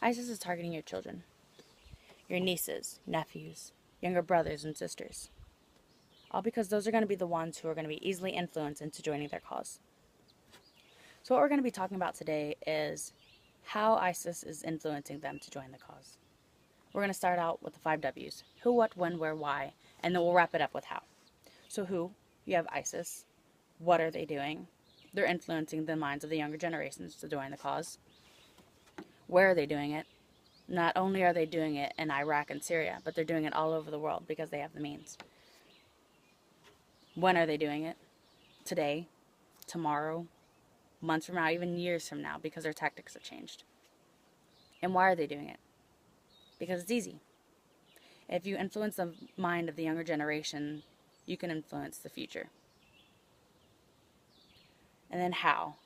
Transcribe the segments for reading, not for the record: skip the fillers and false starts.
ISIS is targeting your children, your nieces, nephews, younger brothers and sisters. All because those are going to be the ones who are going to be easily influenced into joining their cause. So what we're going to be talking about today is how ISIS is influencing them to join the cause. We're going to start out with the 5 W's. Who, what, when, where, why, and then we'll wrap it up with how. So who? You have ISIS. What are they doing? They're influencing the minds of the younger generations to join the cause. Where are they doing it? Not only are they doing it in Iraq and Syria, but they're doing it all over the world because they have the means. When are they doing it? Today, tomorrow, months from now, even years from now, because their tactics have changed. And why are they doing it? Because it's easy. If you influence the mind of the younger generation, you can influence the future. And then how?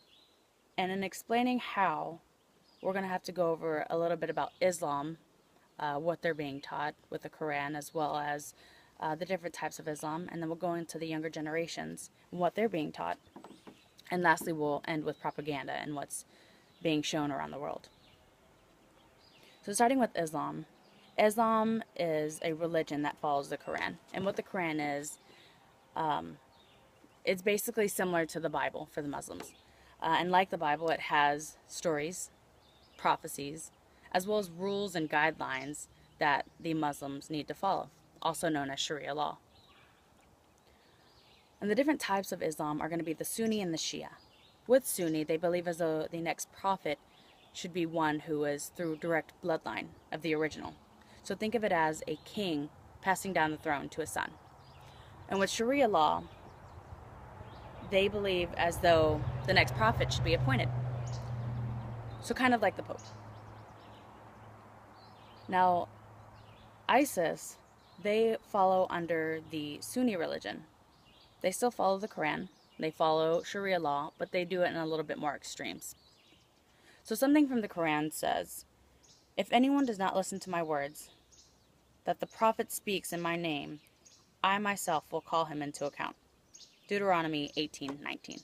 And in explaining how, we're going to have to go over a little bit about Islam, what they're being taught with the Quran, as well as the different types of Islam. And then we'll go into the younger generations and what they're being taught. And lastly, we'll end with propaganda and what's being shown around the world. So starting with Islam. Islam is a religion that follows the Quran. And what the Quran is, it's basically similar to the Bible for the Muslims. And like the Bible, it has stories, prophecies, as well as rules and guidelines that the Muslims need to follow, also known as Sharia law. And the different types of Islam are going to be the Sunni and the Shia. With Sunni, they believe as though the next prophet should be one who is through direct bloodline of the original. So think of it as a king passing down the throne to a son. And with Sharia law, they believe as though the next prophet should be appointed. So kind of like the Pope. Now, ISIS, they follow under the Sunni religion. They still follow the Quran, they follow Sharia law, but they do it in a little bit more extremes. So something from the Quran says, "If anyone does not listen to my words, that the prophet speaks in my name, I myself will call him into account." Deuteronomy 18:19.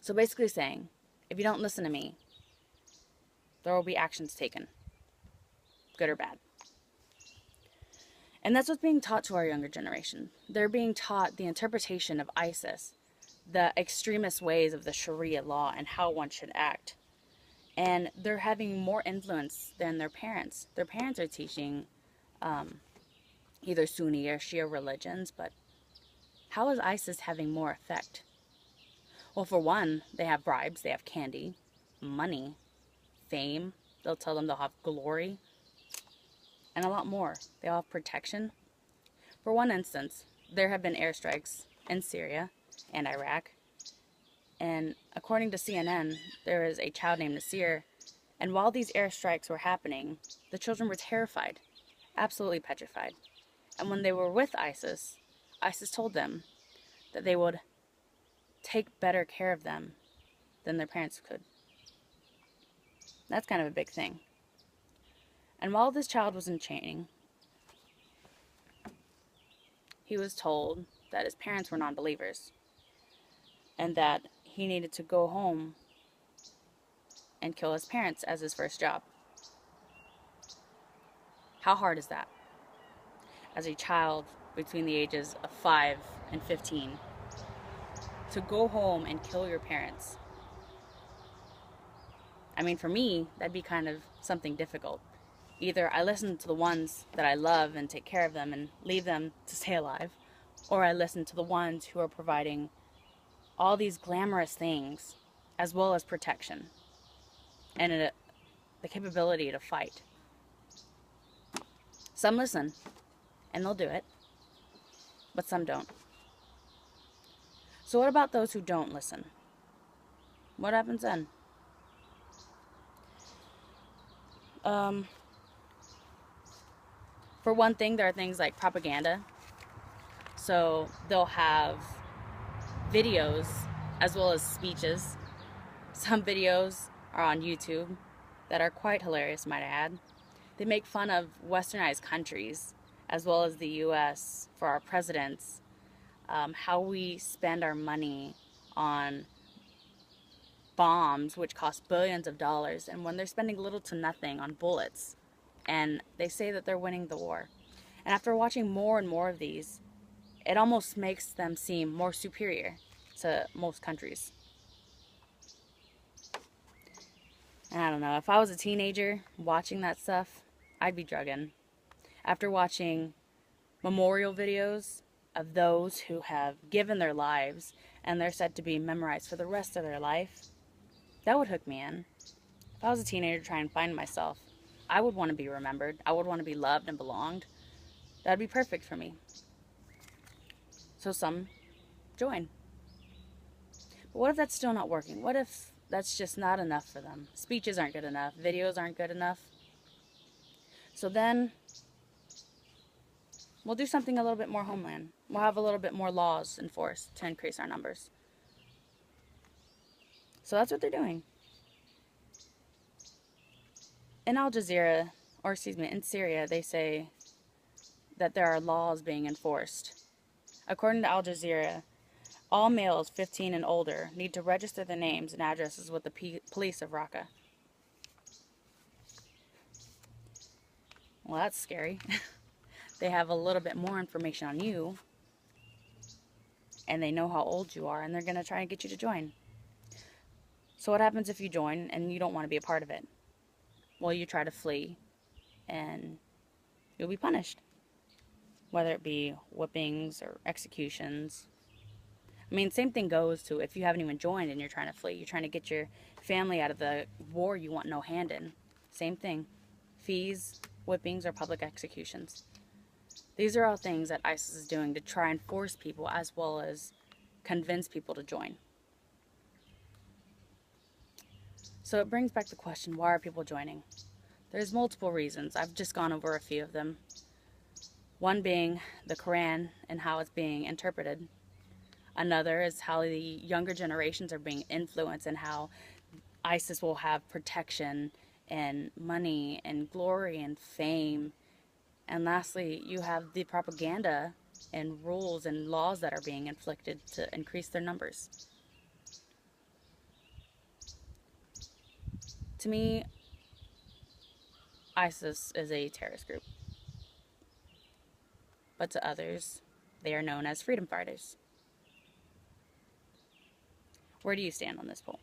So basically saying, if you don't listen to me, there will be actions taken, good or bad. And that's what's being taught to our younger generation. They're being taught the interpretation of ISIS, the extremist ways of the Sharia law and how one should act. And they're having more influence than their parents. Their parents are teaching either Sunni or Shia religions, but how is ISIS having more effect? Well, for one, they have bribes, they have candy, money, fame. They'll tell them they'll have glory, and a lot more. They all have protection. For one instance, there have been airstrikes in Syria and Iraq, and according to CNN, there is a child named Nasir, and while these airstrikes were happening, the children were terrified, absolutely petrified. And when they were with ISIS, ISIS told them that they would take better care of them than their parents could. That's kind of a big thing. And while this child was in training, he was told that his parents were non-believers and that he needed to go home and kill his parents as his first job. How hard is that? As a child between the ages of 5 and 15, to go home and kill your parents. I mean, for me, that'd be kind of something difficult. Either I listen to the ones that I love and take care of them and leave them to stay alive, or I listen to the ones who are providing all these glamorous things, as well as protection, and the capability to fight. Some listen, and they'll do it, but some don't. So what about those who don't listen? What happens then? For one thing, there are things like propaganda. So they'll have videos as well as speeches. Some videos are on YouTube that are quite hilarious, might I add. They make fun of westernized countries as well as the US for our presidents, how we spend our money on bombs, which cost billions of dollars, and when they're spending little to nothing on bullets, and they say that they're winning the war. And after watching more and more of these, it almost makes them seem more superior to most countries. And I don't know, if I was a teenager watching that stuff, I'd be drugging. After watching memorial videos of those who have given their lives and they're said to be memorized for the rest of their life, that would hook me in. If I was a teenager trying to find myself, I would want to be remembered. I would want to be loved and belonged. That'd be perfect for me. So some join. But what if that's still not working? What if that's just not enough for them? Speeches aren't good enough. Videos aren't good enough. So then we'll do something a little bit more homeland. We'll have a little bit more laws enforced to increase our numbers. So that's what they're doing. In Al Jazeera, or excuse me, in Syria, they say that there are laws being enforced. According to Al Jazeera, all males 15 and older need to register their names and addresses with the police of Raqqa. Well, that's scary. They have a little bit more information on you, and they know how old you are, and they're going to try and get you to join. So what happens if you join and you don't want to be a part of it? Well, you try to flee, and you'll be punished. Whether it be whippings or executions. I mean, same thing goes to if you haven't even joined and you're trying to flee. You're trying to get your family out of the war you want no hand in. Same thing. Fees, whippings, or public executions. These are all things that ISIS is doing to try and force people as well as convince people to join. So it brings back the question, why are people joining? There's multiple reasons. I've just gone over a few of them. One being the Quran and how it's being interpreted. Another is how the younger generations are being influenced and how ISIS will have protection and money and glory and fame. And lastly, you have the propaganda and rules and laws that are being inflicted to increase their numbers. To me, ISIS is a terrorist group. But to others, they are known as freedom fighters. Where do you stand on this poll?